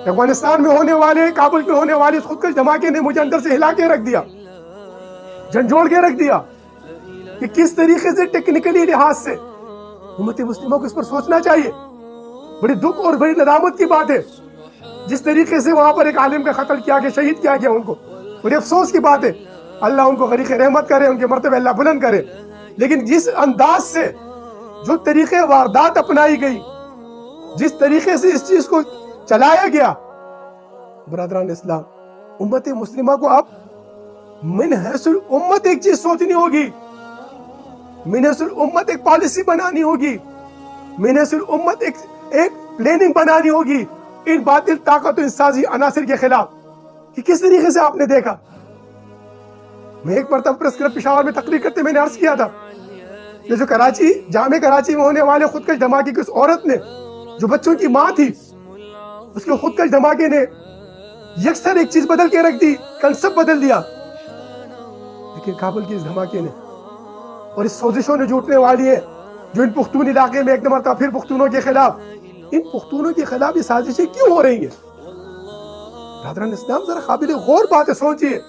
افغانستان میں ہونے والے، کابل میں ہونے والے اس خودکش دھماکے نے مجھے اندر سے ہلا کے رکھ دیا، جھنجھوڑ کے رکھ دیا کہ کس طریقے سے ٹیکنیکلی لحاظ سے امت مسلمہ کو اس پر سوچنا چاہیے۔ بڑی دکھ اور بڑی ندامت کی بات ہے جس طریقے سے وہاں پر ایک عالم کا قتل کیا گیا، شہید کیا گیا ان کو، بڑے افسوس کی بات ہے۔ اللہ ان کو غریق رحمت کرے، ان کے مرتبے اللہ بلند کرے۔ لیکن جس انداز سے جو طریقے واردات اپنائی گئی، جس طریقے سے اس چیز کو چلایا گیا، برادران اسلام، امت مسلمہ کو اب من حیث الامت ایک چیز سوچنی ہوگی، من حیث الامت ایک پالیسی بنانی ہوگی، من حیث الامت ایک پلاننگ بنانی ہوگی ان باطل طاقت و انسازی عناصر کے خلاف کہ کس طریقے سے آپ نے دیکھا۔ میں ایک مرتبہ پریس کلب پشاور میں تقریر کرتے میں نے عرض کیا تھا کہ جو کراچی، جامع کراچی میں ہونے والے خودکش دھماکے کی اس عورت نے جو بچوں کی ماں تھی، اس کے خودکش دھماکے نے یکسر ایک چیز بدل کے رکھ دی، کنسپٹ بدل دیا۔ لیکن کابل کی اس دھماکے نے اور اس سازشوں نے جو اٹھنے والی ہے، جو ان پختون علاقے میں ایک مرتبہ پھر پختونوں کے خلاف، ان پختونوں کے خلاف یہ سازشیں کیوں ہو رہی ہیں؟ برادران اسلام ذرا قابل غور بات ہے، سوچئے۔